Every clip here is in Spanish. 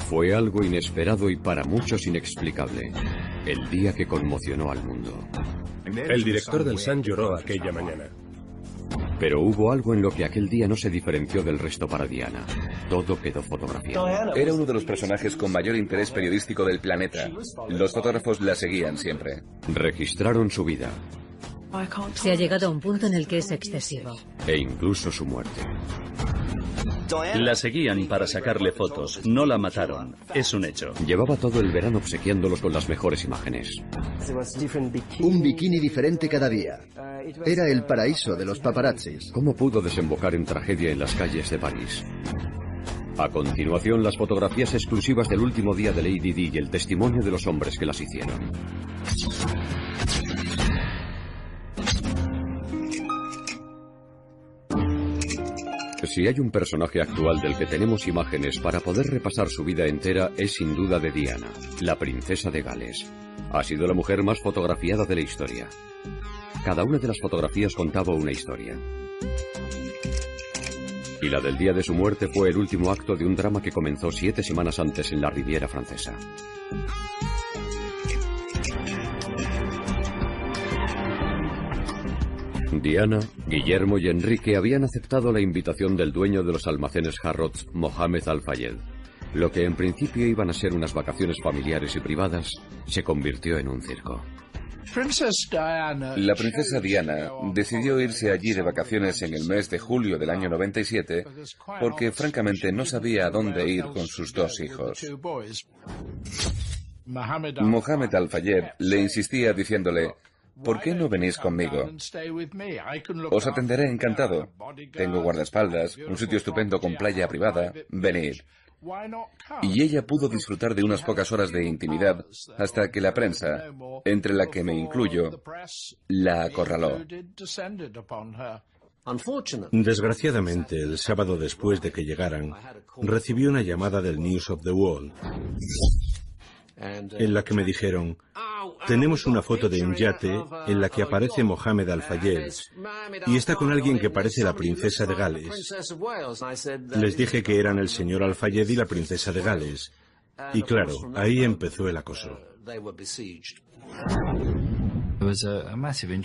Fue algo inesperado y para muchos inexplicable. El día que conmocionó al mundo. El director del Sun lloró aquella mañana. Pero hubo algo en lo que aquel día no se diferenció del resto para Diana. Todo quedó fotografiado. Era uno de los personajes con mayor interés periodístico del planeta. Los fotógrafos la seguían siempre. Registraron su vida. Se ha llegado a un punto en el que es excesivo. E incluso su muerte. La seguían para sacarle fotos, no la mataron, es un hecho. Llevaba todo el verano obsequiándolos con las mejores imágenes. Un bikini diferente cada día. Era el paraíso de los paparazzis. ¿Cómo pudo desembocar en tragedia en las calles de París? A continuación, las fotografías exclusivas del último día de Lady Di y el testimonio de los hombres que las hicieron. Si hay un personaje actual del que tenemos imágenes para poder repasar su vida entera, es sin duda de Diana, la princesa de Gales. Ha sido la mujer más fotografiada de la historia. Cada una de las fotografías contaba una historia. Y la del día de su muerte fue el último acto de un drama que comenzó 7 semanas antes en la Riviera Francesa. Diana, Guillermo y Enrique habían aceptado la invitación del dueño de los almacenes Harrods, Mohamed Al-Fayed. Lo que en principio iban a ser unas vacaciones familiares y privadas, se convirtió en un circo. La princesa Diana decidió irse allí de vacaciones en el mes de julio del año 97 porque francamente no sabía a dónde ir con sus 2 hijos. Mohamed Al-Fayed le insistía diciéndole: ¿por qué no venís conmigo? Os atenderé encantado. Tengo guardaespaldas, un sitio estupendo con playa privada. Venid. Y ella pudo disfrutar de unas pocas horas de intimidad hasta que la prensa, entre la que me incluyo, la acorraló. Desgraciadamente, el sábado después de que llegaran, recibí una llamada del News of the World, en la que me dijeron: tenemos una foto de un yate en la que aparece Mohamed Al-Fayed y está con alguien que parece la princesa de Gales. Les dije que eran el señor Al-Fayed y la princesa de Gales. Y claro, ahí empezó el acoso.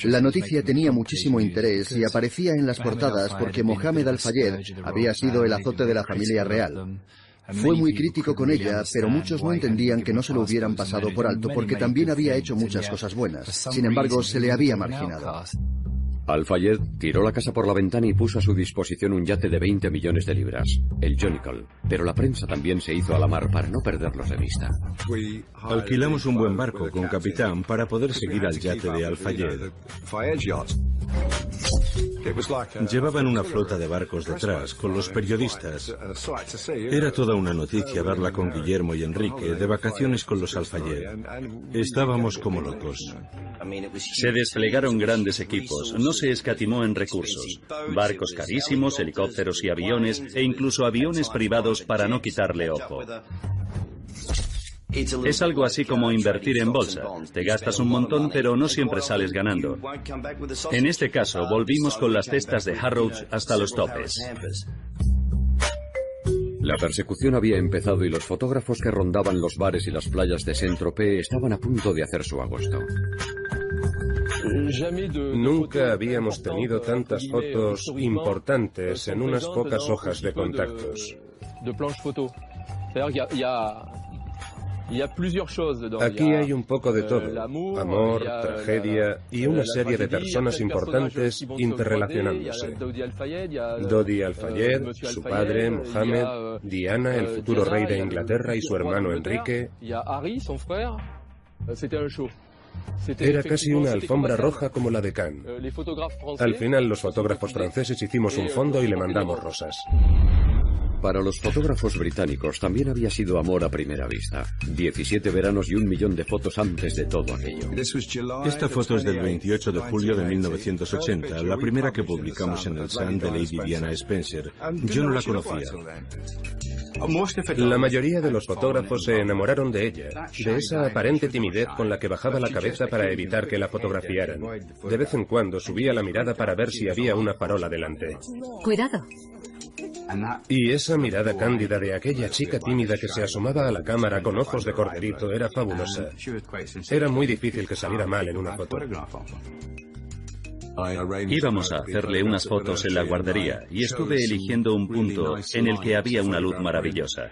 La noticia tenía muchísimo interés y aparecía en las portadas porque Mohamed Al-Fayed había sido el azote de la familia real. Fue muy crítico con ella, pero muchos no entendían que no se lo hubieran pasado por alto porque también había hecho muchas cosas buenas. Sin embargo, se le había marginado. Al-Fayed tiró la casa por la ventana y puso a su disposición un yate de 20 millones de libras, el Jonicle, pero la prensa también se hizo a la mar para no perderlos de vista. Alquilamos un buen barco con capitán para poder seguir al yate de Al-Fayed. Llevaban una flota de barcos detrás, con los periodistas. Era toda una noticia verla con Guillermo y Enrique, de vacaciones con los Al-Fayed. Estábamos como locos. Se desplegaron grandes equipos, no se escatimó en recursos. Barcos carísimos, helicópteros y aviones, e incluso aviones privados para no quitarle ojo. Es algo así como invertir en bolsa. Te gastas un montón, pero no siempre sales ganando. En este caso, volvimos con las cestas de Harrods hasta los topes. La persecución había empezado y los fotógrafos que rondaban los bares y las playas de Saint-Tropez estaban a punto de hacer su agosto. Nunca habíamos tenido tantas fotos importantes en unas pocas hojas de contactos. Aquí hay un poco de todo: amor, tragedia y una serie de personas importantes interrelacionándose. Dodi Al-Fayed, su padre, Mohamed, Diana, el futuro rey de Inglaterra, y su hermano Enrique. Era casi una alfombra roja como la de Cannes. Al final, los fotógrafos franceses hicimos un fondo y le mandamos rosas. Para los fotógrafos británicos también había sido amor a primera vista. 17 veranos y 1 millón de fotos antes de todo aquello. Esta foto es del 28 de julio de 1980, la primera que publicamos en el Sun de Lady Diana Spencer. Yo no la conocía. La mayoría de los fotógrafos se enamoraron de ella, de esa aparente timidez con la que bajaba la cabeza para evitar que la fotografiaran. De vez en cuando subía la mirada para ver si había una farola delante. Cuidado. Y esa mirada cándida de aquella chica tímida que se asomaba a la cámara con ojos de corderito era fabulosa. Era muy difícil que saliera mal en una foto. Íbamos a hacerle unas fotos en la guardería y estuve eligiendo un punto en el que había una luz maravillosa.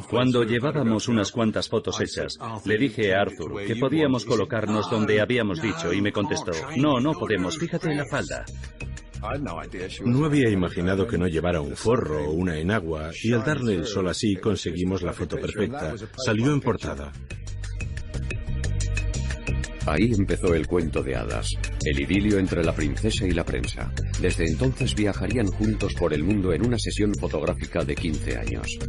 Cuando llevábamos unas cuantas fotos hechas, le dije a Arthur que podíamos colocarnos donde habíamos dicho y me contestó, no podemos, fíjate en la falda. No había imaginado que no llevara un forro o una enagua, y al darle el sol así conseguimos la foto perfecta. Salió en portada. Ahí empezó el cuento de hadas, el idilio entre la princesa y la prensa. Desde entonces viajarían juntos por el mundo en una sesión fotográfica de 15 años.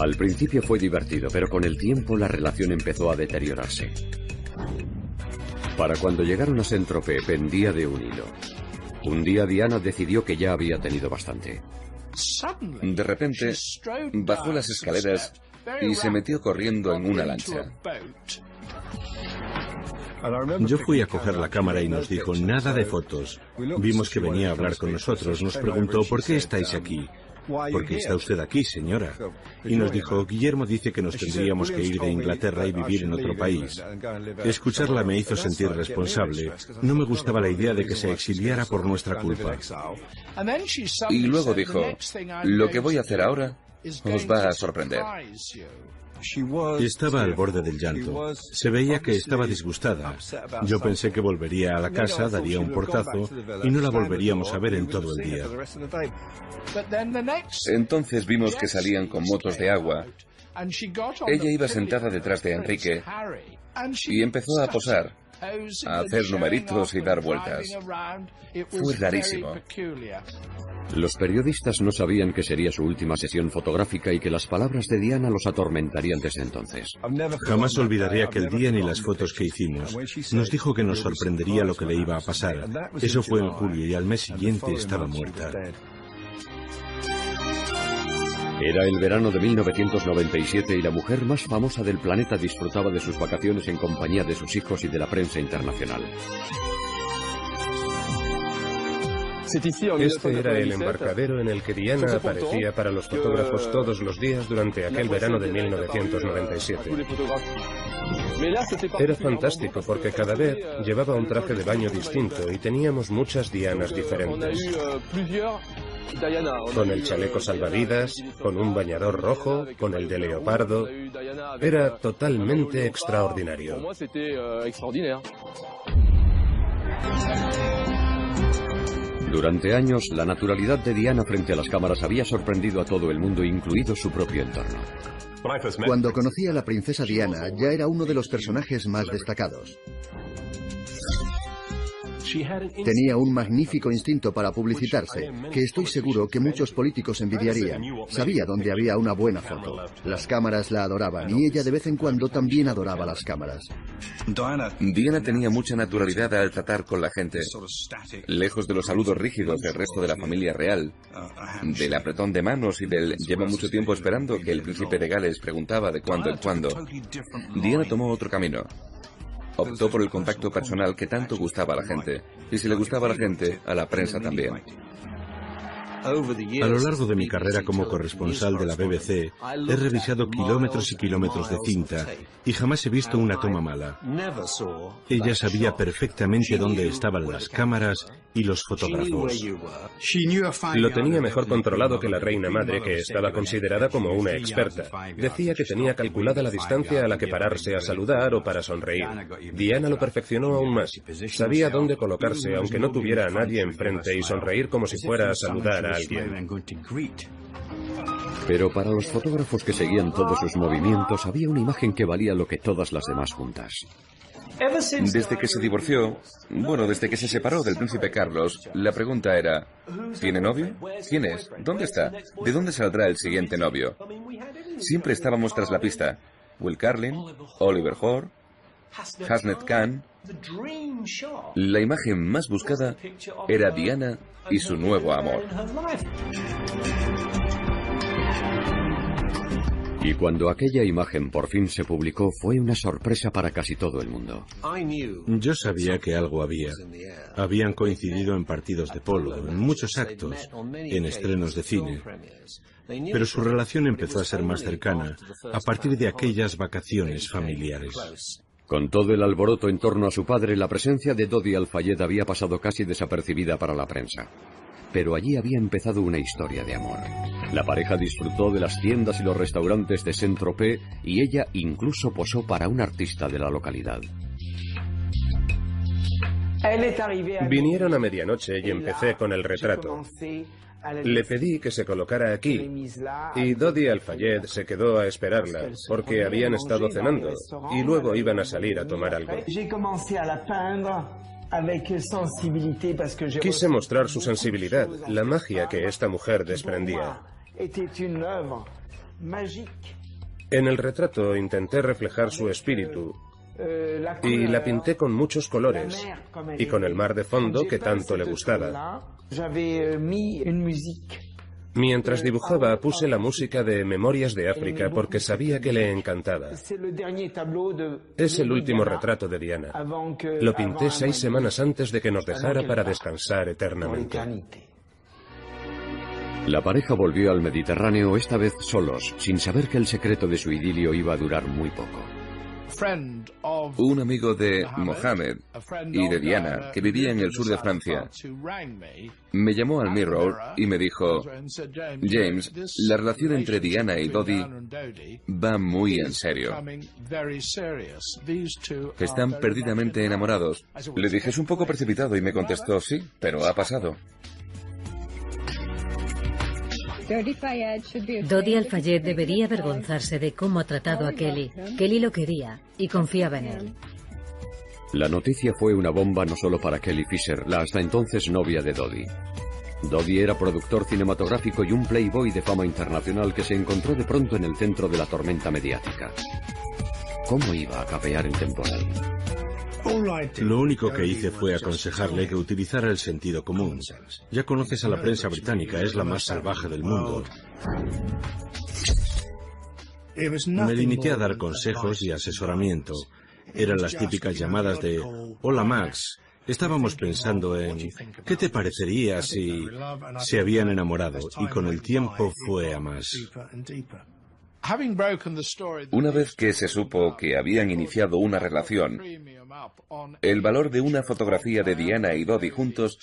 Al principio fue divertido, pero con el tiempo la relación empezó a deteriorarse. Para cuando llegaron a Saint-Tropez pendía de un hilo. Un día Diana decidió que ya había tenido bastante. De repente, bajó las escaleras y se metió corriendo en una lancha. Yo fui a coger la cámara y nos dijo, nada de fotos. Vimos que venía a hablar con nosotros. Nos preguntó, ¿por qué estáis aquí? ¿Por qué está usted aquí, señora? Y nos dijo, Guillermo dice que nos tendríamos que ir de Inglaterra y vivir en otro país. Escucharla me hizo sentir responsable. No me gustaba la idea de que se exiliara por nuestra culpa. Y luego dijo, lo que voy a hacer ahora os va a sorprender. Estaba al borde del llanto. Se veía que estaba disgustada. Yo pensé que volvería a la casa, daría un portazo y no la volveríamos a ver en todo el día. Entonces vimos que salían con motos de agua. Ella iba sentada detrás de Enrique y empezó a posar, a hacer numeritos y dar vueltas. Fue rarísimo. Los periodistas no sabían que sería su última sesión fotográfica y que las palabras de Diana los atormentarían desde entonces. Jamás olvidaré aquel día ni las fotos que hicimos. Nos dijo que nos sorprendería lo que le iba a pasar. Eso fue en julio y al mes siguiente estaba muerta. Era el verano de 1997 y la mujer más famosa del planeta disfrutaba de sus vacaciones en compañía de sus hijos y de la prensa internacional. Este era el embarcadero en el que Diana aparecía para los fotógrafos todos los días durante aquel verano de 1997. Era fantástico porque cada vez llevaba un traje de baño distinto y teníamos muchas Dianas diferentes. Con el chaleco salvavidas, con un bañador rojo, con el de leopardo. Era totalmente extraordinario. Durante años, la naturalidad de Diana frente a las cámaras había sorprendido a todo el mundo, incluido su propio entorno. Cuando conocí a la princesa Diana, ya era uno de los personajes más destacados. Tenía un magnífico instinto para publicitarse, que estoy seguro que muchos políticos envidiarían. Sabía dónde había una buena foto. Las cámaras la adoraban y ella de vez en cuando también adoraba las cámaras. Diana tenía mucha naturalidad al tratar con la gente, lejos de los saludos rígidos del resto de la familia real, del apretón de manos y del llevo mucho tiempo esperando que el príncipe de Gales preguntaba de cuando en cuando. Diana tomó otro camino. Optó por el contacto personal que tanto gustaba a la gente, y si le gustaba a la gente, a la prensa también. A lo largo de mi carrera como corresponsal de la BBC, he revisado kilómetros y kilómetros de cinta y jamás he visto una toma mala. Ella sabía perfectamente dónde estaban las cámaras y los fotógrafos. Lo tenía mejor controlado que la reina madre, que estaba considerada como una experta. Decía que tenía calculada la distancia a la que pararse a saludar o para sonreír. Diana lo perfeccionó aún más. Sabía dónde colocarse aunque no tuviera a nadie enfrente y sonreír como si fuera a saludar a alguien. Pero para los fotógrafos que seguían todos sus movimientos había una imagen que valía lo que todas las demás juntas. Desde que se divorció, desde que se separó del príncipe Carlos, la pregunta era, ¿tiene novio? ¿Quién es? ¿Dónde está? ¿De dónde saldrá el siguiente novio? Siempre estábamos tras la pista. Will Carlin, Oliver Hoare, Hasnet Khan. La imagen más buscada era Diana y su nuevo amor. Y cuando aquella imagen por fin se publicó, fue una sorpresa para casi todo el mundo. Yo sabía que algo había. Habían coincidido en partidos de polo, en muchos actos, en estrenos de cine. Pero su relación empezó a ser más cercana a partir de aquellas vacaciones familiares. Con todo el alboroto en torno a su padre, la presencia de Dodi Al-Fayed había pasado casi desapercibida para la prensa. Pero allí había empezado una historia de amor. La pareja disfrutó de las tiendas y los restaurantes de Saint-Tropez y ella incluso posó para un artista de la localidad. Vinieron a medianoche y empecé con el retrato. Le pedí que se colocara aquí y Dodi Al-Fayed se quedó a esperarla porque habían estado cenando y luego iban a salir a tomar algo. Quise mostrar su sensibilidad, la magia que esta mujer desprendía. En el retrato intenté reflejar su espíritu y la pinté con muchos colores y con el mar de fondo que tanto le gustaba. Mientras dibujaba puse la música de Memorias de África porque sabía que le encantaba. Es el último retrato de Diana. Lo pinté 6 semanas antes de que nos dejara para descansar eternamente. La pareja volvió al Mediterráneo, esta vez solos, sin saber que el secreto de su idilio iba a durar muy poco. Un amigo de Mohamed y de Diana, que vivía en el sur de Francia, me llamó al Mirror y me dijo: James, la relación entre Diana y Dodi va muy en serio. Están perdidamente enamorados. Le dije: es un poco precipitado, y me contestó: sí, pero ha pasado. Dodi Al-Fayed debería avergonzarse de cómo ha tratado a Kelly. Kelly lo quería y confiaba en él. La noticia fue una bomba no solo para Kelly Fisher, la hasta entonces novia de Dodi. Dodi era productor cinematográfico y un playboy de fama internacional que se encontró de pronto en el centro de la tormenta mediática. ¿Cómo iba a capear el temporal? Lo único que hice fue aconsejarle que utilizara el sentido común. Ya conoces a la prensa británica, es la más salvaje del mundo. Me limité a dar consejos y asesoramiento. Eran las típicas llamadas de: hola Max, estábamos pensando en ¿qué te parecería si se habían enamorado? Y con el tiempo fue a más. Una vez que se supo que habían iniciado una relación, el valor de una fotografía de Diana y Dodi juntos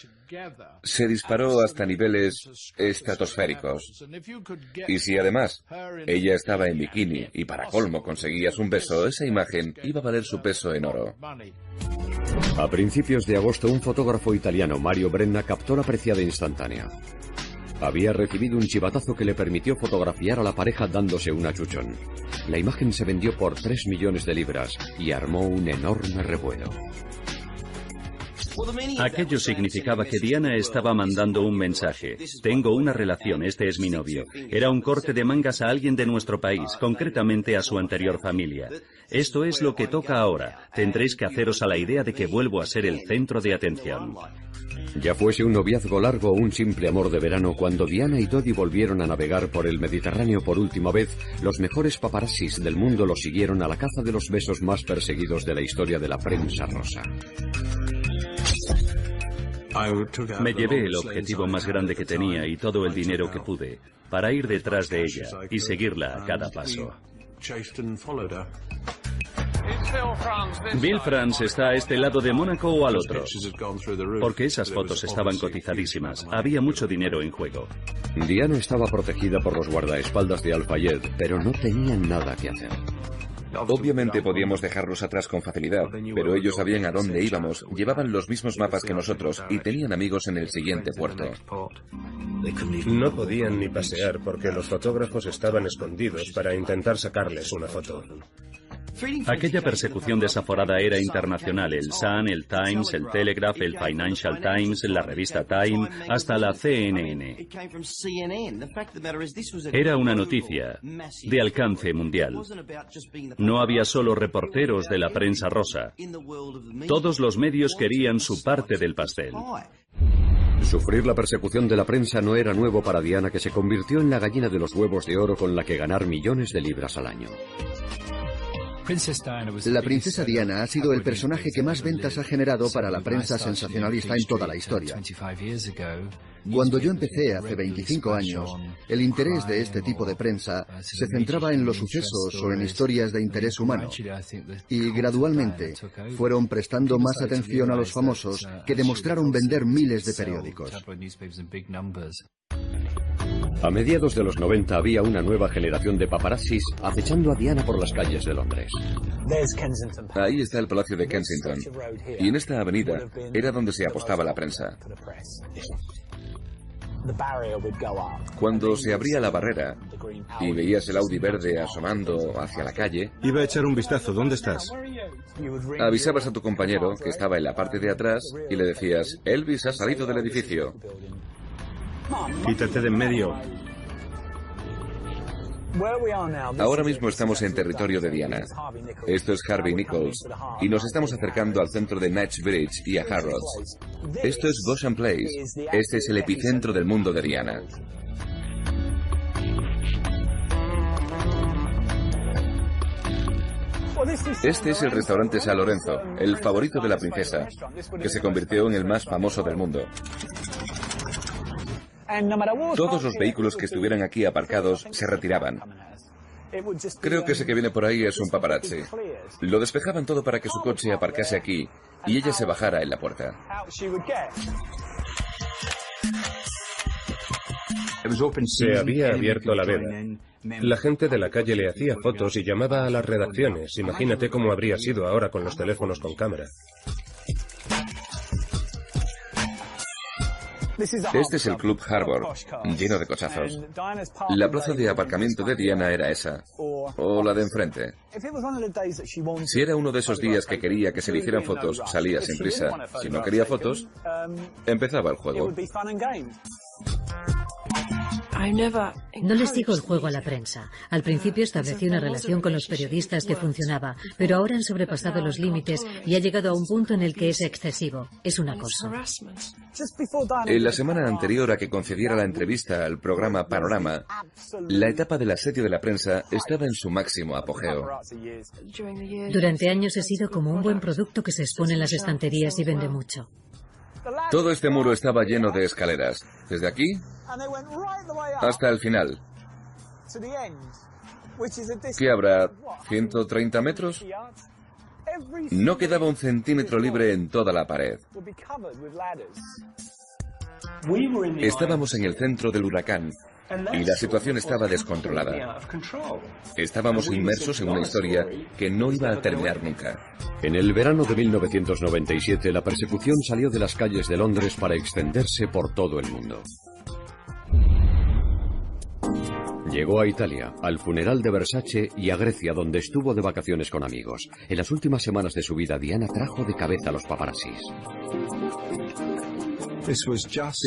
se disparó hasta niveles estratosféricos. Y si además ella estaba en bikini y para colmo conseguías un beso, esa imagen iba a valer su peso en oro. A principios de agosto, un fotógrafo italiano, Mario Brenna, captó la preciada instantánea. Había recibido un chivatazo que le permitió fotografiar a la pareja dándose un achuchón. La imagen se vendió por 3 millones de libras y armó un enorme revuelo. Aquello significaba que Diana estaba mandando un mensaje. Tengo una relación, este es mi novio. Era un corte de mangas a alguien de nuestro país, concretamente a su anterior familia. Esto es lo que toca ahora. Tendréis que haceros a la idea de que vuelvo a ser el centro de atención. Ya fuese un noviazgo largo o un simple amor de verano, cuando Diana y Dodi volvieron a navegar por el Mediterráneo por última vez, los mejores paparazzis del mundo los siguieron a la caza de los besos más perseguidos de la historia de la prensa rosa. Me llevé el objetivo más grande que tenía y todo el dinero que pude para ir detrás de ella y seguirla a cada paso. Bill France está a este lado de Mónaco o al otro, porque esas fotos estaban cotizadísimas. Había mucho dinero en juego. Diana estaba protegida por los guardaespaldas de Al-Fayed, pero no tenían nada que hacer. Obviamente podíamos dejarlos atrás con facilidad, pero ellos sabían a dónde íbamos, llevaban los mismos mapas que nosotros y tenían amigos en el siguiente puerto. No podían ni pasear porque los fotógrafos estaban escondidos para intentar sacarles una foto. Aquella persecución desaforada era internacional. El Sun, el Times, el Telegraph, el Financial Times, la revista Time, hasta la CNN. Era una noticia de alcance mundial. No había solo reporteros de la prensa rosa. Todos los medios querían su parte del pastel. Sufrir la persecución de la prensa no era nuevo para Diana, que se convirtió en la gallina de los huevos de oro con la que ganar millones de libras al año. La princesa Diana ha sido el personaje que más ventas ha generado para la prensa sensacionalista en toda la historia. Cuando yo empecé hace 25 años, el interés de este tipo de prensa se centraba en los sucesos o en historias de interés humano. Y gradualmente fueron prestando más atención a los famosos, que demostraron vender miles de periódicos. A mediados de los 90 había una nueva generación de paparazzis acechando a Diana por las calles de Londres. Ahí está el Palacio de Kensington. Y en esta avenida era donde se apostaba la prensa. Cuando se abría la barrera y veías el Audi verde asomando hacia la calle, iba a echar un vistazo. ¿Dónde estás? Avisabas a tu compañero, que estaba en la parte de atrás, y le decías: Elvis ha salido del edificio. Quítate de en medio. Ahora mismo estamos en territorio de Diana. Esto es Harvey Nichols y nos estamos acercando al centro de Knightsbridge y a Harrods. Esto es Beauchamp Place. Este es el epicentro del mundo de Diana. Este es el restaurante San Lorenzo, el favorito de la princesa, que se convirtió en el más famoso del mundo. Todos los vehículos que estuvieran aquí aparcados se retiraban. Creo que ese que viene por ahí es un paparazzi. Lo despejaban todo para que su coche aparcase aquí y ella se bajara en la puerta. Se había abierto la veda. La gente de la calle le hacía fotos y llamaba a las redacciones. Imagínate cómo habría sido ahora con los teléfonos con cámara. Este es el Club Harbour, lleno de cochazos. La plaza de aparcamiento de Diana era esa, o la de enfrente. Si era uno de esos días que quería que se le hicieran fotos, salía sin prisa. Si no quería fotos, empezaba el juego. No les digo el juego a la prensa. Al principio establecí una relación con los periodistas que funcionaba, pero ahora han sobrepasado los límites y ha llegado a un punto en el que es excesivo. Es un acoso. En la semana anterior a que concediera la entrevista al programa Panorama, la etapa del asedio de la prensa estaba en su máximo apogeo. Durante años he sido como un buen producto que se expone en las estanterías y vende mucho. Todo este muro estaba lleno de escaleras, desde aquí hasta el final. ¿Qué habrá? ¿130 metros? No quedaba un centímetro libre en toda la pared. Estábamos en el centro del huracán y la situación estaba descontrolada. Estábamos inmersos en una historia que no iba a terminar nunca. En el verano de 1997, la persecución salió de las calles de Londres para extenderse por todo el mundo. Llegó a Italia, al funeral de Versace y a Grecia, donde estuvo de vacaciones con amigos. En las últimas semanas de su vida, Diana trajo de cabeza a los paparazzis.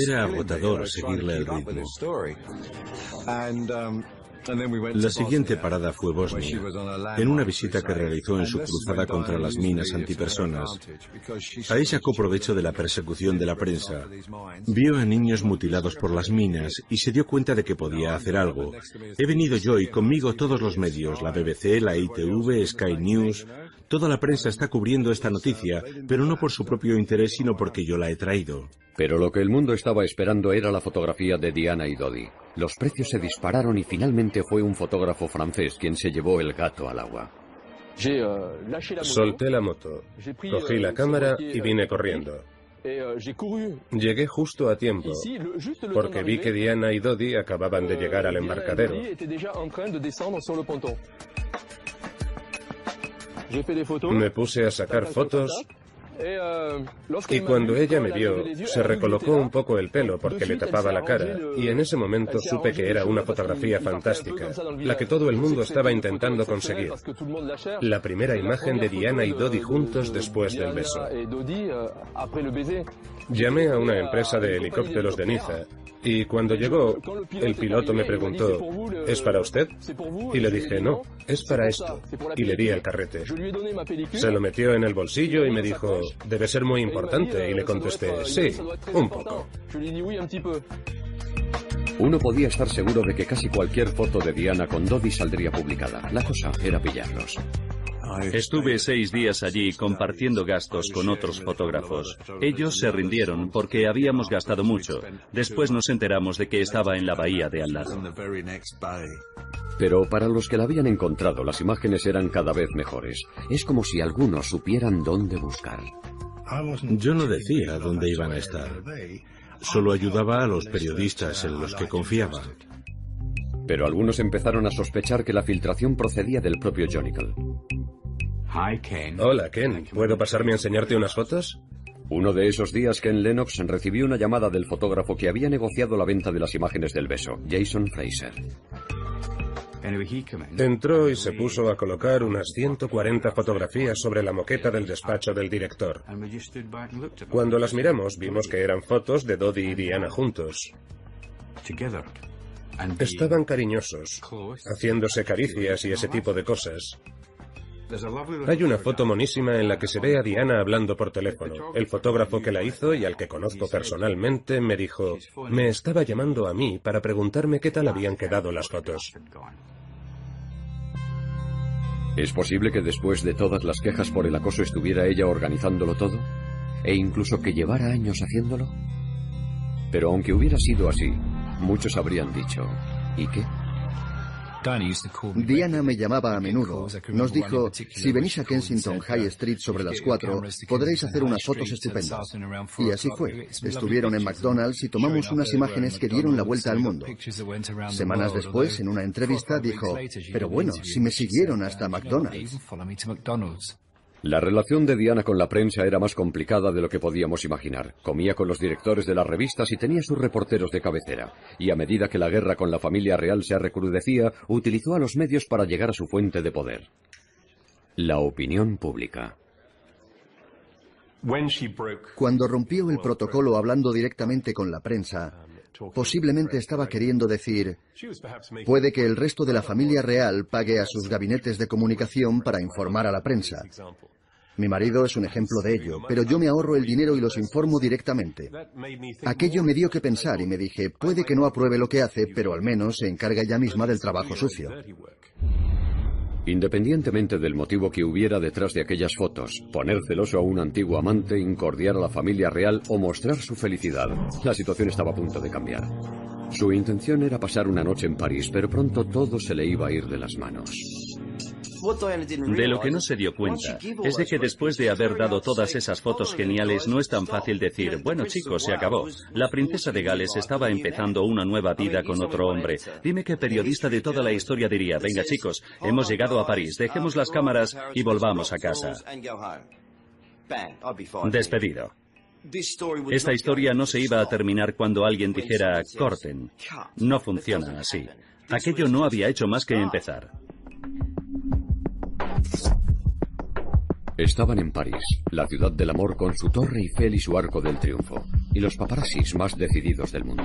Era agotador seguirle el ritmo. La siguiente parada fue Bosnia, en una visita que realizó en su cruzada contra las minas antipersonas. Ahí sacó provecho de la persecución de la prensa. Vio a niños mutilados por las minas y se dio cuenta de que podía hacer algo. He venido yo y conmigo todos los medios, la BBC, la ITV, Sky News. Toda la prensa está cubriendo esta noticia, pero no por su propio interés, sino porque yo la he traído. Pero lo que el mundo estaba esperando era la fotografía de Diana y Dodi. Los precios se dispararon y finalmente fue un fotógrafo francés quien se llevó el gato al agua. Solté la moto, cogí la cámara y vine corriendo. Llegué justo a tiempo, porque vi que Diana y Dodi acababan de llegar al embarcadero. Me puse a sacar fotos y cuando ella me vio, se recolocó un poco el pelo porque le tapaba la cara y en ese momento supe que era una fotografía fantástica, la que todo el mundo estaba intentando conseguir. La primera imagen de Diana y Dodi juntos después del beso. Llamé a una empresa de helicópteros de Niza y cuando llegó, el piloto me preguntó, ¿es para usted? Y le dije, no, es para esto. Y le di el carrete. Se lo metió en el bolsillo y me dijo, debe ser muy importante, y le contesté, sí, un poco. Uno podía estar seguro de que casi cualquier foto de Diana con Dodi saldría publicada. La cosa era pillarlos. Estuve 6 días allí compartiendo gastos con otros fotógrafos. Ellos se rindieron porque habíamos gastado mucho. Después nos enteramos de que estaba en la bahía de al lado. Pero para los que la habían encontrado, las imágenes eran cada vez mejores. Es como si algunos supieran dónde buscar. Yo no decía dónde iban a estar. Solo ayudaba a los periodistas en los que confiaba. Pero algunos empezaron a sospechar que la filtración procedía del propio Jonicle. Hola, Ken. ¿Puedo pasarme a enseñarte unas fotos? Uno de esos días, Ken Lennox recibió una llamada del fotógrafo que había negociado la venta de las imágenes del beso, Jason Fraser. Entró y se puso a colocar unas 140 fotografías sobre la moqueta del despacho del director. Cuando las miramos, vimos que eran fotos de Dodi y Diana juntos. Estaban cariñosos, haciéndose caricias y ese tipo de cosas. Hay una foto monísima en la que se ve a Diana hablando por teléfono. El fotógrafo que la hizo y al que conozco personalmente me dijo, me estaba llamando a mí para preguntarme qué tal habían quedado las fotos. ¿Es posible que después de todas las quejas por el acoso estuviera ella organizándolo todo? ¿E incluso que llevara años haciéndolo? Pero aunque hubiera sido así, muchos habrían dicho, ¿y qué? Diana me llamaba a menudo. Nos dijo, si venís a Kensington High Street sobre las 4, podréis hacer unas fotos estupendas. Y así fue. Estuvieron en McDonald's y tomamos unas imágenes que dieron la vuelta al mundo. Semanas después, en una entrevista, dijo, pero bueno, si me siguieron hasta McDonald's. La relación de Diana con la prensa era más complicada de lo que podíamos imaginar. Comía con los directores de las revistas y tenía sus reporteros de cabecera. Y a medida que la guerra con la familia real se recrudecía, utilizó a los medios para llegar a su fuente de poder: la opinión pública. Cuando rompió el protocolo hablando directamente con la prensa, posiblemente estaba queriendo decir, puede que el resto de la familia real pague a sus gabinetes de comunicación para informar a la prensa. Mi marido es un ejemplo de ello, pero yo me ahorro el dinero y los informo directamente. Aquello me dio que pensar y me dije, puede que no apruebe lo que hace, pero al menos se encarga ella misma del trabajo sucio. Independientemente del motivo que hubiera detrás de aquellas fotos, poner celoso a un antiguo amante, incordiar a la familia real o mostrar su felicidad, la situación estaba a punto de cambiar. Su intención era pasar una noche en París, pero pronto todo se le iba a ir de las manos. De lo que no se dio cuenta es de que después de haber dado todas esas fotos geniales no es tan fácil decir, bueno chicos, se acabó. La princesa de Gales estaba empezando una nueva vida con otro hombre. Dime qué periodista de toda la historia diría, venga chicos, hemos llegado a París, dejemos las cámaras y volvamos a casa. Despedido. Esta historia no se iba a terminar cuando alguien dijera, corten. No funciona así. Aquello no había hecho más que empezar. Estaban en París, la ciudad del amor con su Torre Eiffel y su Arco del Triunfo, y los paparazzis más decididos del mundo.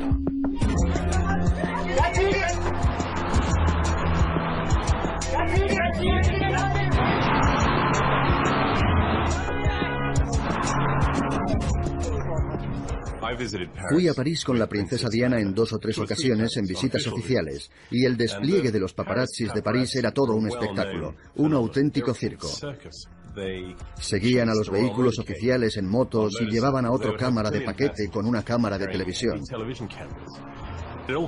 Fui a París con la princesa Diana en 2 o 3 ocasiones en visitas oficiales, y el despliegue de los paparazzis de París era todo un espectáculo, un auténtico circo. Seguían a los vehículos oficiales en motos y llevaban a otro cámara de paquete con una cámara de televisión.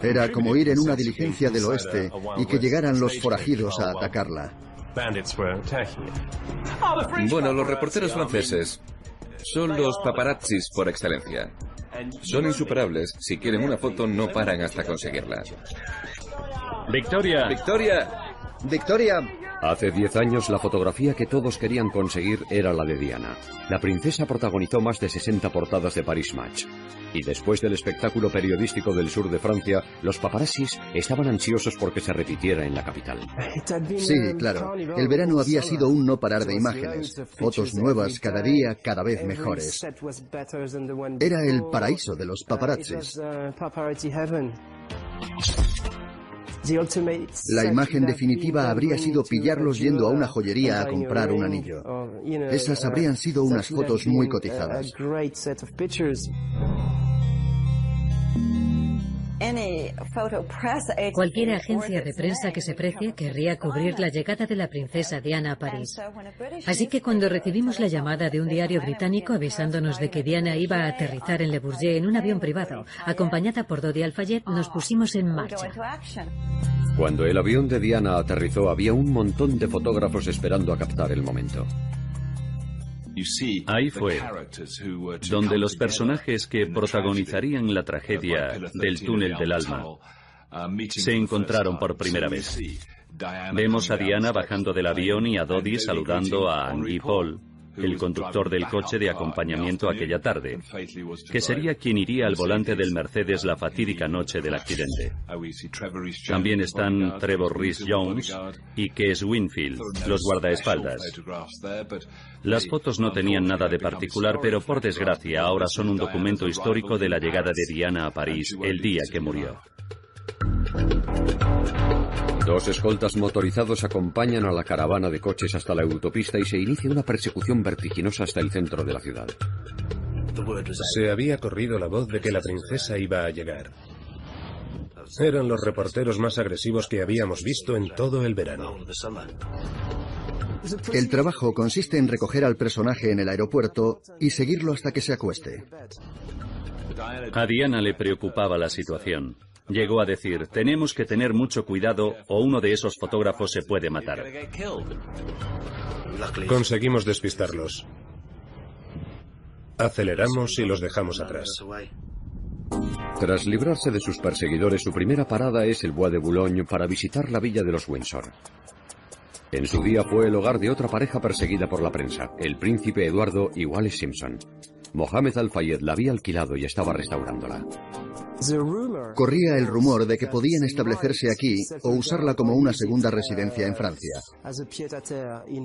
Era como ir en una diligencia del oeste y que llegaran los forajidos a atacarla. Bueno, los reporteros franceses son los paparazzis por excelencia. Son insuperables. Si quieren una foto, no paran hasta conseguirla. ¡Victoria! ¡Victoria! ¡Victoria! Hace 10 años la fotografía que todos querían conseguir era la de Diana. La princesa protagonizó más de 60 portadas de Paris Match. Y después del espectáculo periodístico del sur de Francia, los paparazzis estaban ansiosos porque se repitiera en la capital. Sí, claro. El verano había sido un no parar de imágenes. Fotos nuevas cada día, cada vez mejores. Era el paraíso de los paparazzis. La imagen definitiva habría sido pillarlos yendo a una joyería a comprar un anillo. Esas habrían sido unas fotos muy cotizadas. Cualquier agencia de prensa que se precie querría cubrir la llegada de la princesa Diana a París. Así que cuando recibimos la llamada de un diario británico avisándonos de que Diana iba a aterrizar en Le Bourget en un avión privado, acompañada por Dodi Al-Fayed, nos pusimos en marcha. Cuando el avión de Diana aterrizó, había un montón de fotógrafos esperando a captar el momento. Ahí fue donde los personajes que protagonizarían la tragedia del túnel del alma se encontraron por primera vez. Vemos a Diana bajando del avión y a Dodi saludando a Guy Paul, el conductor del coche de acompañamiento aquella tarde, que sería quien iría al volante del Mercedes la fatídica noche del accidente. También están Trevor Rhys-Jones y Kees Winfield, los guardaespaldas. Las fotos no tenían nada de particular, pero por desgracia ahora son un documento histórico de la llegada de Diana a París el día que murió. Dos escoltas motorizados acompañan a la caravana de coches hasta la autopista y se inicia una persecución vertiginosa hasta el centro de la ciudad. Se había corrido la voz de que la princesa iba a llegar. Eran los reporteros más agresivos que habíamos visto en todo el verano. El trabajo consiste en recoger al personaje en el aeropuerto y seguirlo hasta que se acueste. A Diana le preocupaba la situación. Llegó a decir, tenemos que tener mucho cuidado o uno de esos fotógrafos se puede matar. Conseguimos despistarlos. Aceleramos y los dejamos atrás. Tras librarse de sus perseguidores, su primera parada es el Bois de Boulogne para visitar la villa de los Windsor. En su día fue el hogar de otra pareja perseguida por la prensa, el príncipe Eduardo y Wallis Simpson. Mohamed Al-Fayed la había alquilado y estaba restaurándola. Corría el rumor de que podían establecerse aquí o usarla como una segunda residencia en Francia.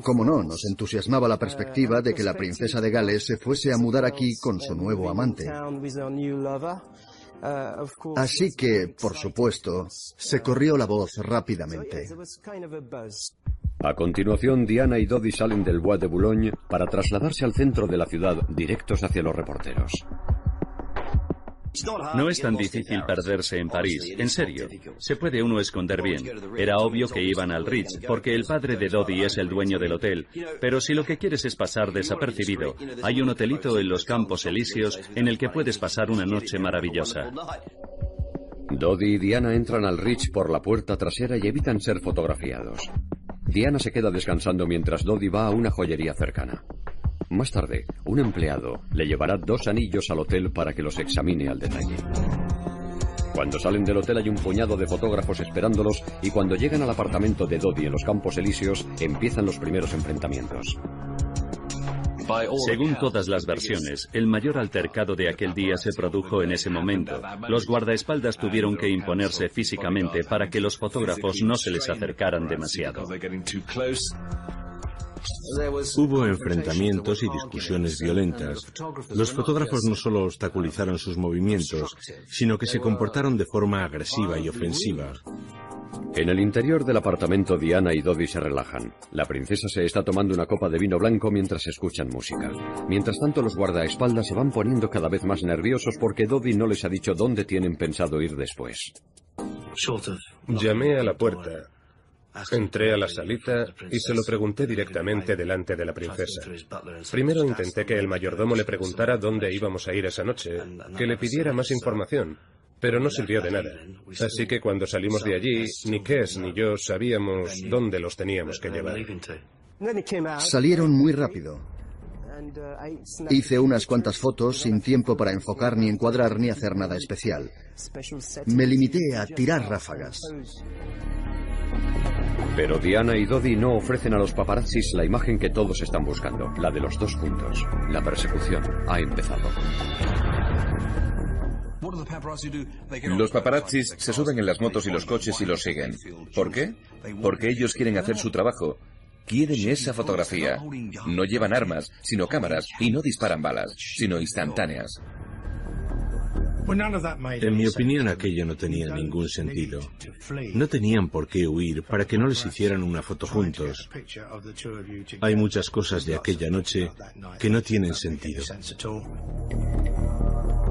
Como no, nos entusiasmaba la perspectiva de que la princesa de Gales se fuese a mudar aquí con su nuevo amante. Así que, por supuesto, se corrió la voz rápidamente. A continuación, Diana y Dodi salen del Bois de Boulogne para trasladarse al centro de la ciudad, directos hacia los reporteros. No es tan difícil perderse en París, en serio. Se puede uno esconder bien. Era obvio que iban al Ritz, porque el padre de Dodi es el dueño del hotel. Pero si lo que quieres es pasar desapercibido, hay un hotelito en los Campos Elíseos en el que puedes pasar una noche maravillosa. Dodi y Diana entran al Ritz por la puerta trasera y evitan ser fotografiados. Diana se queda descansando mientras Dodi va a una joyería cercana. Más tarde, un empleado le llevará 2 anillos al hotel para que los examine al detalle. Cuando salen del hotel hay un puñado de fotógrafos esperándolos y cuando llegan al apartamento de Dodi en los Campos Elíseos empiezan los primeros enfrentamientos. Según todas las versiones, el mayor altercado de aquel día se produjo en ese momento. Los guardaespaldas tuvieron que imponerse físicamente para que los fotógrafos no se les acercaran demasiado. Hubo enfrentamientos y discusiones violentas. Los fotógrafos no solo obstaculizaron sus movimientos, sino que se comportaron de forma agresiva y ofensiva. En el interior del apartamento, Diana y Dodi se relajan. La princesa se está tomando una copa de vino blanco mientras escuchan música. Mientras tanto, los guardaespaldas se van poniendo cada vez más nerviosos porque Dodi no les ha dicho dónde tienen pensado ir después. Llamé a la puerta. Entré a la salita y se lo pregunté directamente delante de la princesa. Primero intenté que el mayordomo le preguntara dónde íbamos a ir esa noche, que le pidiera más información, pero no sirvió de nada. Así que cuando salimos de allí, ni Kees ni yo sabíamos dónde los teníamos que llevar. Salieron muy rápido. Hice unas cuantas fotos sin tiempo para enfocar ni encuadrar ni hacer nada especial. Me limité a tirar ráfagas. Pero Diana y Dodi no ofrecen a los paparazzis la imagen que todos están buscando, la de los dos juntos. La persecución ha empezado. Los paparazzis se suben en las motos y los coches y los siguen. ¿Por qué? Porque ellos quieren hacer su trabajo. Quieren esa fotografía. No llevan armas, sino cámaras, y no disparan balas, sino instantáneas. En mi opinión, aquello no tenía ningún sentido. No tenían por qué huir para que no les hicieran una foto juntos. Hay muchas cosas de aquella noche que no tienen sentido.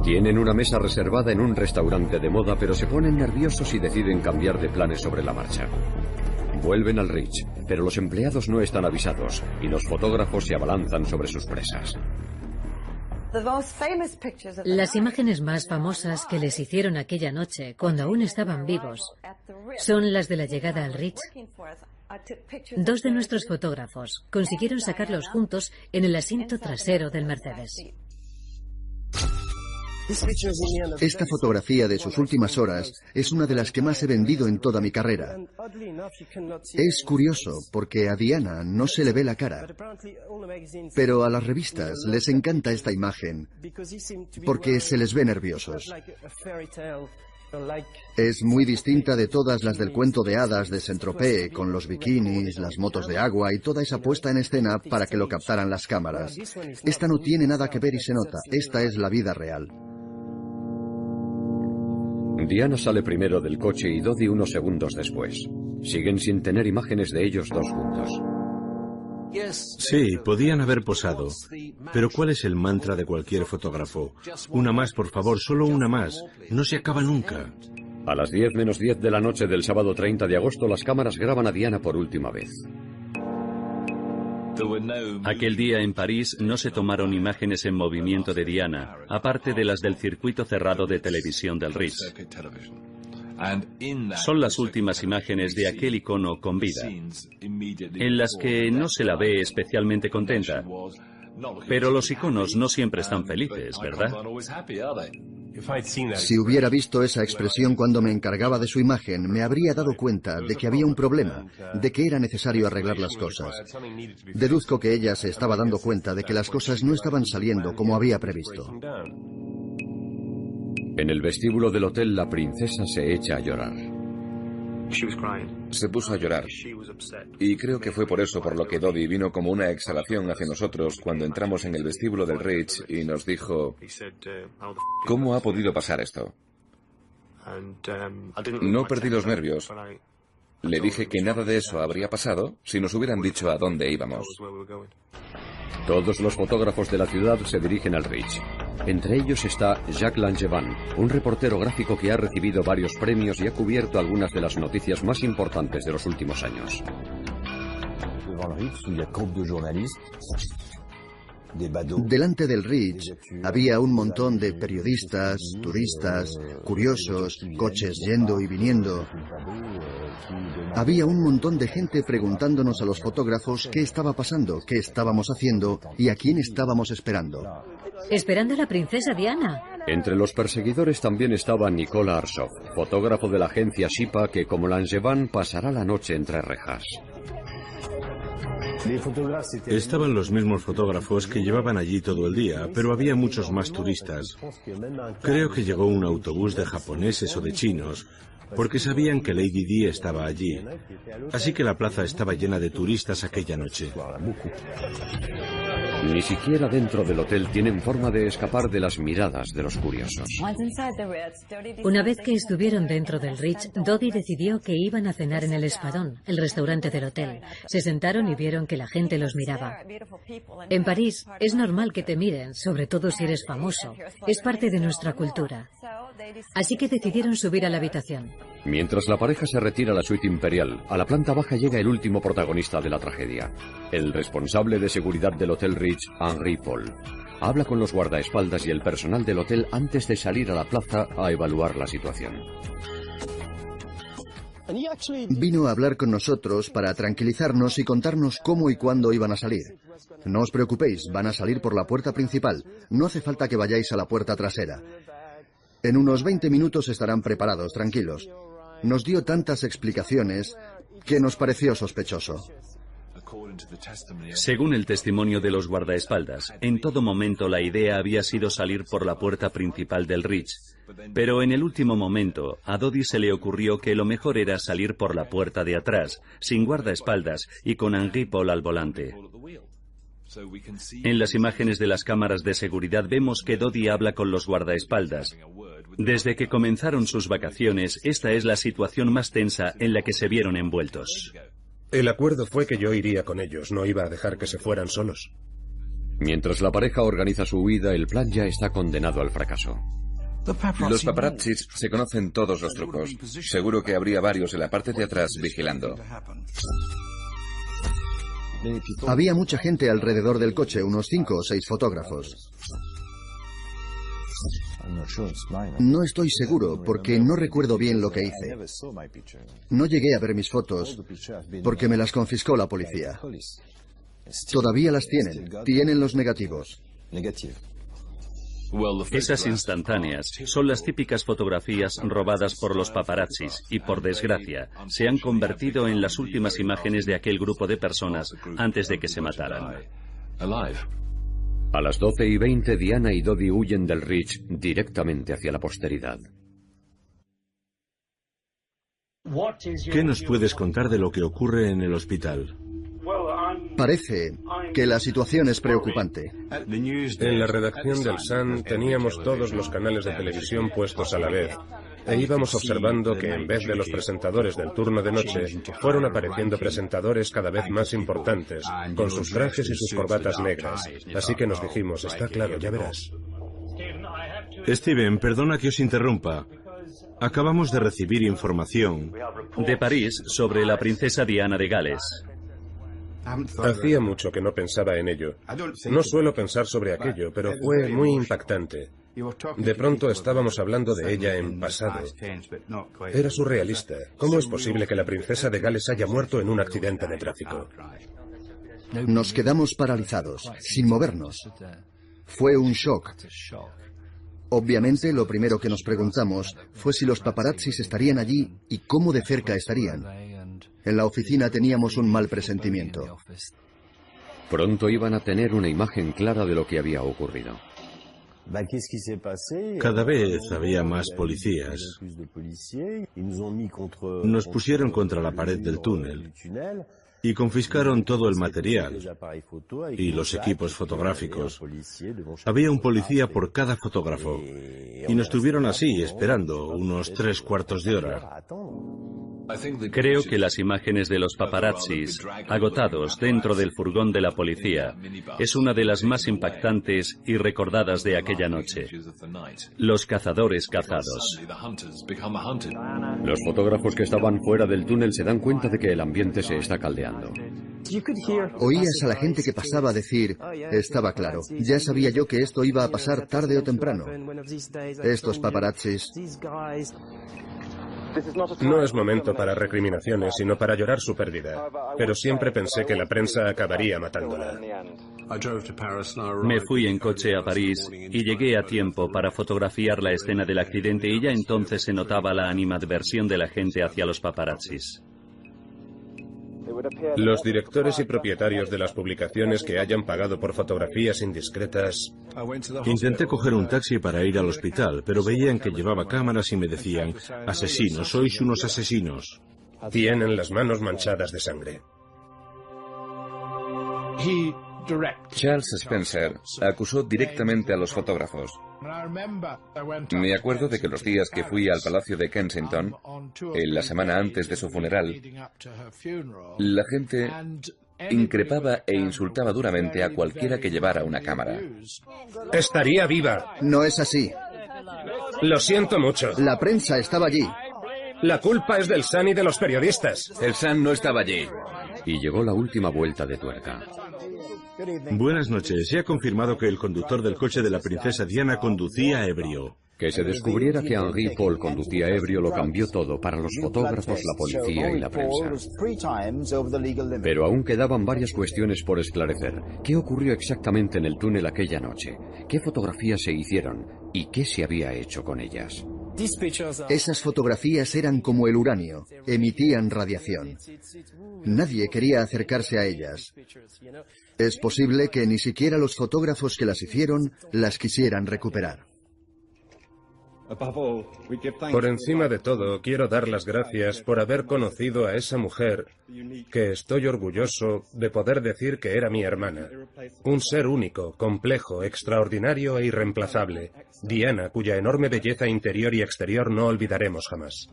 Tienen una mesa reservada en un restaurante de moda, pero se ponen nerviosos y deciden cambiar de planes sobre la marcha. Vuelven al Ritz, pero los empleados no están avisados y los fotógrafos se abalanzan sobre sus presas. Las imágenes más famosas que les hicieron aquella noche, cuando aún estaban vivos, son las de la llegada al Ritz. 2 de nuestros fotógrafos consiguieron sacarlos juntos en el asiento trasero del Mercedes. Esta fotografía de sus últimas horas es una de las que más he vendido en toda mi carrera. Es curioso porque a Diana no se le ve la cara, pero a las revistas les encanta esta imagen porque se les ve nerviosos. Es muy distinta de todas las del cuento de hadas de Saint-Tropez, con los bikinis, las motos de agua y toda esa puesta en escena para que lo captaran las cámaras. Esta no tiene nada que ver y se nota. Esta es la vida real. Diana sale primero del coche y Dodi unos segundos después. Siguen sin tener imágenes de ellos dos juntos. Sí, podían haber posado. Pero ¿cuál es el mantra de cualquier fotógrafo? Una más, por favor, solo una más. No se acaba nunca. A las 10 menos 10 de la noche del sábado 30 de agosto, las cámaras graban a Diana por última vez. Aquel día en París no se tomaron imágenes en movimiento de Diana, aparte de las del circuito cerrado de televisión del Ritz. Son las últimas imágenes de aquel icono con vida, en las que no se la ve especialmente contenta. Pero los iconos no siempre están felices, ¿verdad? Si hubiera visto esa expresión cuando me encargaba de su imagen, me habría dado cuenta de que había un problema, de que era necesario arreglar las cosas. Deduzco que ella se estaba dando cuenta de que las cosas no estaban saliendo como había previsto. En el vestíbulo del hotel, la princesa se echa a llorar. Se puso a llorar. Y creo que fue por eso por lo que Dodi vino como una exhalación hacia nosotros cuando entramos en el vestíbulo del Ritz y nos dijo: ¿cómo ha podido pasar esto? No perdí los nervios. Le dije que nada de eso habría pasado si nos hubieran dicho a dónde íbamos. Todos los fotógrafos de la ciudad se dirigen al Ritz. Entre ellos está Jacques Langevin, un reportero gráfico que ha recibido varios premios y ha cubierto algunas de las noticias más importantes de los últimos años. Delante del Ritz había un montón de periodistas, turistas, curiosos, coches yendo y viniendo. Había un montón de gente preguntándonos a los fotógrafos qué estaba pasando, qué estábamos haciendo y a quién estábamos esperando. Esperando a la princesa Diana. Entre los perseguidores también estaba Nicola Arsov, fotógrafo de la agencia Shipa que, como Langevin, pasará la noche entre rejas. Estaban los mismos fotógrafos que llevaban allí todo el día, pero había muchos más turistas. Creo que llegó un autobús de japoneses o de chinos, porque sabían que Lady Di estaba allí. Así que la plaza estaba llena de turistas aquella noche. Ni siquiera dentro del hotel tienen forma de escapar de las miradas de los curiosos. Una vez que estuvieron dentro del Ritz, Dodi decidió que iban a cenar en el Espadón, el restaurante del hotel. Se sentaron y vieron que la gente los miraba. En París es normal que te miren, sobre todo si eres famoso. Es parte de nuestra cultura. Así que decidieron subir a la habitación. Mientras la pareja se retira a la suite imperial, a la planta baja llega el último protagonista de la tragedia, el responsable de seguridad del Hotel Ritz, Henri Paul. Habla con los guardaespaldas y el personal del hotel antes de salir a la plaza a evaluar la situación. Vino a hablar con nosotros para tranquilizarnos y contarnos cómo y cuándo iban a salir. No os preocupéis, van a salir por la puerta principal. No hace falta que vayáis a la puerta trasera. En unos 20 minutos estarán preparados, tranquilos. Nos dio tantas explicaciones que nos pareció sospechoso. Según el testimonio de los guardaespaldas, en todo momento la idea había sido salir por la puerta principal del Ritz. Pero en el último momento, a Dodi se le ocurrió que lo mejor era salir por la puerta de atrás, sin guardaespaldas y con Henri Paul al volante. En las imágenes de las cámaras de seguridad vemos que Dodi habla con los guardaespaldas Desde que comenzaron sus vacaciones, esta es la situación más tensa en la que se vieron envueltos. El acuerdo fue que yo iría con ellos, no iba a dejar que se fueran solos. Mientras la pareja organiza su huida, el plan ya está condenado al fracaso. Los paparazzis se conocen todos los trucos. Seguro que habría varios en la parte de atrás vigilando. Había mucha gente alrededor del coche, unos 5 o 6 fotógrafos. No estoy seguro, porque no recuerdo bien lo que hice. No llegué a ver mis fotos, porque me las confiscó la policía. Todavía las tienen los negativos. Esas instantáneas son las típicas fotografías robadas por los paparazzis y, por desgracia, se han convertido en las últimas imágenes de aquel grupo de personas antes de que se mataran. A las 12:20, Diana y Dodi huyen del Ridge directamente hacia la posteridad. ¿Qué nos puedes contar de lo que ocurre en el hospital? Parece que la situación es preocupante. En la redacción del Sun teníamos todos los canales de televisión puestos a la vez. E íbamos observando que en vez de los presentadores del turno de noche, fueron apareciendo presentadores cada vez más importantes, con sus trajes y sus corbatas negras. Así que nos dijimos, está claro, ya verás. Steven, perdona que os interrumpa. Acabamos de recibir información de París sobre la princesa Diana de Gales. Hacía mucho que no pensaba en ello. No suelo pensar sobre aquello, pero fue muy impactante. De pronto estábamos hablando de ella en pasado. Era surrealista. ¿Cómo es posible que la princesa de Gales haya muerto en un accidente de tráfico? Nos quedamos paralizados, sin movernos. Fue un shock. Obviamente, lo primero que nos preguntamos fue si los paparazzis estarían allí y cómo de cerca estarían. En la oficina teníamos un mal presentimiento. Pronto iban a tener una imagen clara de lo que había ocurrido. Cada vez había más policías. Nos pusieron contra la pared del túnel y confiscaron todo el material y los equipos fotográficos. Había un policía por cada fotógrafo y nos tuvieron así, esperando unos 3/4 de hora. Creo que las imágenes de los paparazzis, agotados dentro del furgón de la policía, es una de las más impactantes y recordadas de aquella noche. Los cazadores cazados. Los fotógrafos que estaban fuera del túnel se dan cuenta de que el ambiente se está caldeando. Oías a la gente que pasaba decir, estaba claro, ya sabía yo que esto iba a pasar tarde o temprano. Estos paparazzis. No es momento para recriminaciones, sino para llorar su pérdida. Pero siempre pensé que la prensa acabaría matándola. Me fui en coche a París y llegué a tiempo para fotografiar la escena del accidente y ya entonces se notaba la animadversión de la gente hacia los paparazzis. Los directores y propietarios de las publicaciones que hayan pagado por fotografías indiscretas. Intenté coger un taxi para ir al hospital, pero veían que llevaba cámaras y me decían, asesinos, sois unos asesinos. Tienen las manos manchadas de sangre. Charles Spencer acusó directamente a los fotógrafos. Me acuerdo de que los días que fui al Palacio de Kensington, en la semana antes de su funeral, la gente increpaba e insultaba duramente a cualquiera que llevara una cámara. ¡Estaría viva! No es así. Lo siento mucho. La prensa estaba allí. La culpa es del Sun y de los periodistas. El Sun no estaba allí. Y llegó la última vuelta de tuerca. Buenas noches. Se ha confirmado que el conductor del coche de la princesa Diana conducía ebrio. Que se descubriera que Henri Paul conducía ebrio lo cambió todo para los fotógrafos, la policía y la prensa. Pero aún quedaban varias cuestiones por esclarecer. ¿Qué ocurrió exactamente en el túnel aquella noche? ¿Qué fotografías se hicieron? ¿Y qué se había hecho con ellas? Esas fotografías eran como el uranio, emitían radiación. Nadie quería acercarse a ellas. Es posible que ni siquiera los fotógrafos que las hicieron las quisieran recuperar. Por encima de todo, quiero dar las gracias por haber conocido a esa mujer que estoy orgulloso de poder decir que era mi hermana. Un ser único, complejo, extraordinario e irreemplazable. Diana, cuya enorme belleza interior y exterior no olvidaremos jamás.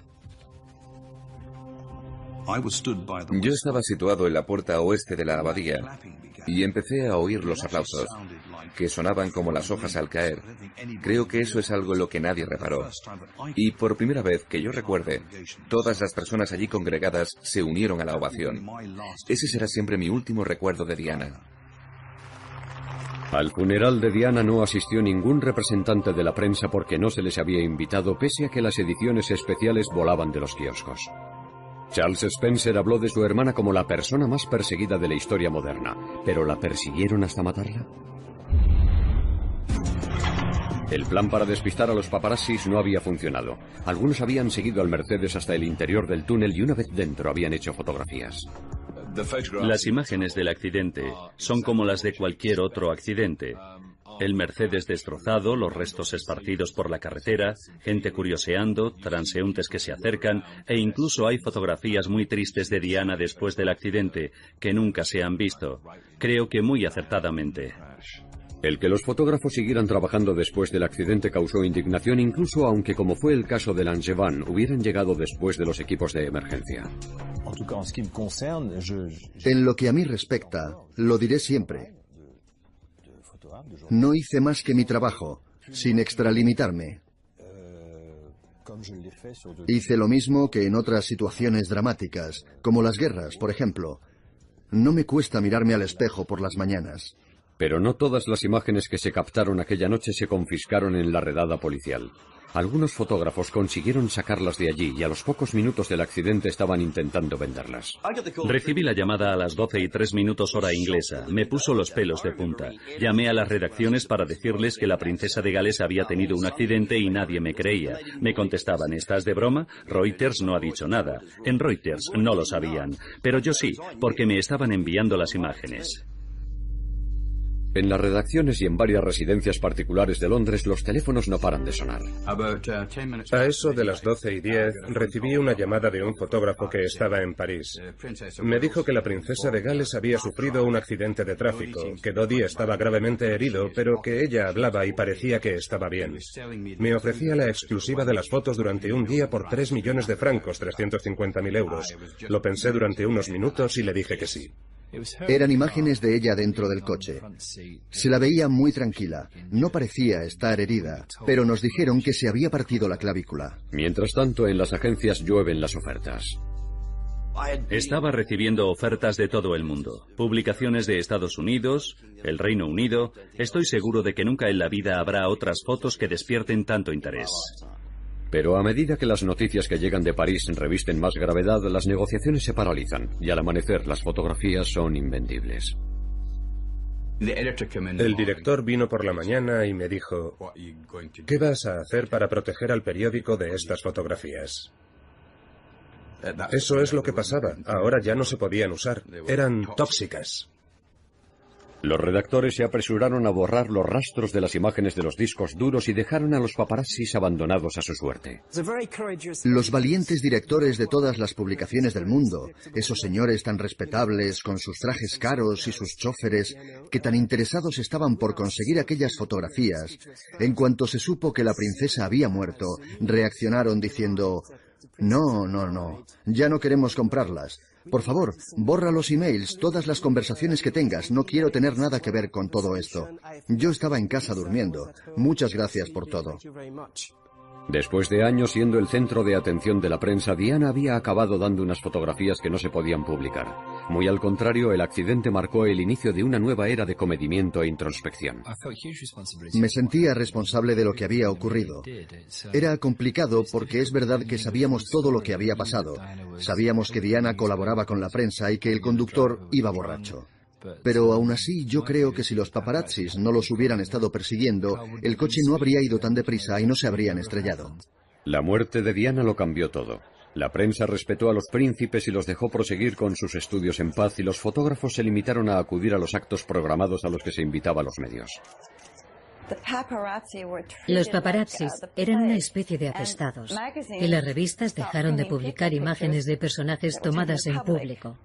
Yo estaba situado en la puerta oeste de la abadía y empecé a oír los aplausos, que sonaban como las hojas al caer. Creo que eso es algo en lo que nadie reparó. Y por primera vez que yo recuerde, todas las personas allí congregadas se unieron a la ovación. Ese será siempre mi último recuerdo de Diana. Al funeral de Diana no asistió ningún representante de la prensa porque no se les había invitado, pese a que las ediciones especiales volaban de los kioscos. Charles Spencer habló de su hermana como la persona más perseguida de la historia moderna, pero ¿la persiguieron hasta matarla? El plan para despistar a los paparazzis no había funcionado. Algunos habían seguido al Mercedes hasta el interior del túnel y una vez dentro habían hecho fotografías. Las imágenes del accidente son como las de cualquier otro accidente. El Mercedes destrozado, los restos esparcidos por la carretera, gente curioseando, transeúntes que se acercan, e incluso hay fotografías muy tristes de Diana después del accidente, que nunca se han visto. Creo que muy acertadamente. El que los fotógrafos siguieran trabajando después del accidente causó indignación, incluso aunque, como fue el caso de Langevin, hubieran llegado después de los equipos de emergencia. En lo que a mí respecta, lo diré siempre. No hice más que mi trabajo, sin extralimitarme. Hice lo mismo que en otras situaciones dramáticas, como las guerras, por ejemplo. No me cuesta mirarme al espejo por las mañanas. Pero no todas las imágenes que se captaron aquella noche se confiscaron en la redada policial. Algunos fotógrafos consiguieron sacarlas de allí y a los pocos minutos del accidente estaban intentando venderlas. Recibí la llamada a las 12:03 hora inglesa. Me puso los pelos de punta. Llamé a las redacciones para decirles que la princesa de Gales había tenido un accidente y nadie me creía. Me contestaban, ¿estás de broma? Reuters no ha dicho nada. En Reuters no lo sabían. Pero yo sí, porque me estaban enviando las imágenes. En las redacciones y en varias residencias particulares de Londres, los teléfonos no paran de sonar. A eso de las 12:10 recibí una llamada de un fotógrafo que estaba en París. Me dijo que la princesa de Gales había sufrido un accidente de tráfico, que Dodi estaba gravemente herido, pero que ella hablaba y parecía que estaba bien. Me ofrecía la exclusiva de las fotos durante un día por 3 millones de francos, 350.000 euros. Lo pensé durante unos minutos y le dije que sí. Eran imágenes de ella dentro del coche. Se la veía muy tranquila. No parecía estar herida, pero nos dijeron que se había partido la clavícula. Mientras tanto, en las agencias llueven las ofertas. Estaba recibiendo ofertas de todo el mundo. Publicaciones de Estados Unidos, el Reino Unido. Estoy seguro de que nunca en la vida habrá otras fotos que despierten tanto interés. Pero a medida que las noticias que llegan de París revisten más gravedad, las negociaciones se paralizan y al amanecer las fotografías son invendibles. El director vino por la mañana y me dijo, ¿qué vas a hacer para proteger al periódico de estas fotografías? Eso es lo que pasaba. Ahora ya no se podían usar. Eran tóxicas. Los redactores se apresuraron a borrar los rastros de las imágenes de los discos duros y dejaron a los paparazzis abandonados a su suerte. Los valientes directores de todas las publicaciones del mundo, esos señores tan respetables, con sus trajes caros y sus choferes, que tan interesados estaban por conseguir aquellas fotografías, en cuanto se supo que la princesa había muerto, reaccionaron diciendo: No, ya no queremos comprarlas. Por favor, borra los emails, todas las conversaciones que tengas. No quiero tener nada que ver con todo esto. Yo estaba en casa durmiendo. Muchas gracias por todo. Después de años siendo el centro de atención de la prensa, Diana había acabado dando unas fotografías que no se podían publicar. Muy al contrario, el accidente marcó el inicio de una nueva era de comedimiento e introspección. Me sentía responsable de lo que había ocurrido. Era complicado porque es verdad que sabíamos todo lo que había pasado. Sabíamos que Diana colaboraba con la prensa y que el conductor iba borracho. Pero aún así, yo creo que si los paparazzis no los hubieran estado persiguiendo, el coche no habría ido tan deprisa y no se habrían estrellado. La muerte de Diana lo cambió todo. La prensa respetó a los príncipes y los dejó proseguir con sus estudios en paz, y los fotógrafos se limitaron a acudir a los actos programados a los que se invitaba a los medios. Los paparazzis eran una especie de apestados, y las revistas dejaron de publicar imágenes de personajes tomadas en público.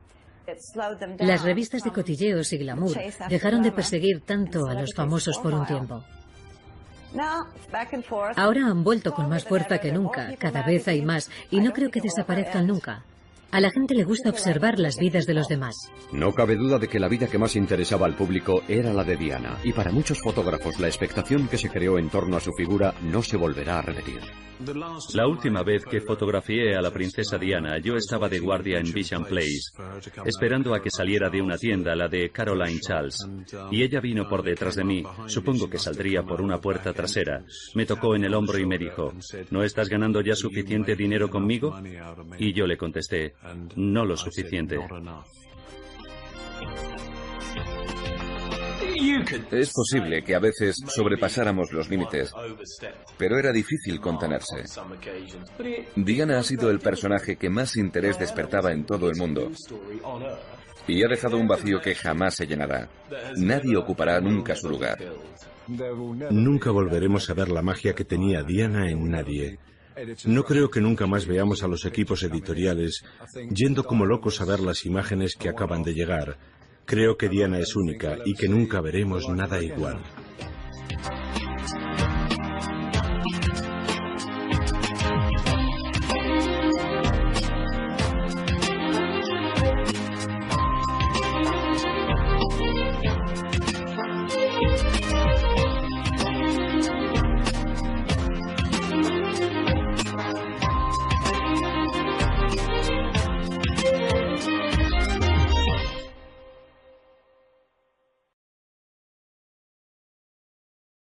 Las revistas de cotilleos y glamour dejaron de perseguir tanto a los famosos por un tiempo. Ahora han vuelto con más fuerza que nunca, cada vez hay más, y no creo que desaparezcan nunca. A la gente le gusta observar las vidas de los demás. No cabe duda de que la vida que más interesaba al público era la de Diana, y para muchos fotógrafos la expectación que se creó en torno a su figura no se volverá a repetir. La última vez que fotografié a la princesa Diana, yo estaba de guardia en Bisham Place, esperando a que saliera de una tienda, la de Caroline Charles, y ella vino por detrás de mí, supongo que saldría por una puerta trasera, me tocó en el hombro y me dijo, ¿no estás ganando ya suficiente dinero conmigo? Y yo le contesté, no lo suficiente. Es posible que a veces sobrepasáramos los límites, pero era difícil contenerse. Diana ha sido el personaje que más interés despertaba en todo el mundo y ha dejado un vacío que jamás se llenará. Nadie ocupará nunca su lugar. Nunca volveremos a ver la magia que tenía Diana en nadie. No creo que nunca más veamos a los equipos editoriales yendo como locos a ver las imágenes que acaban de llegar. Creo que Diana es única y que nunca veremos nada igual.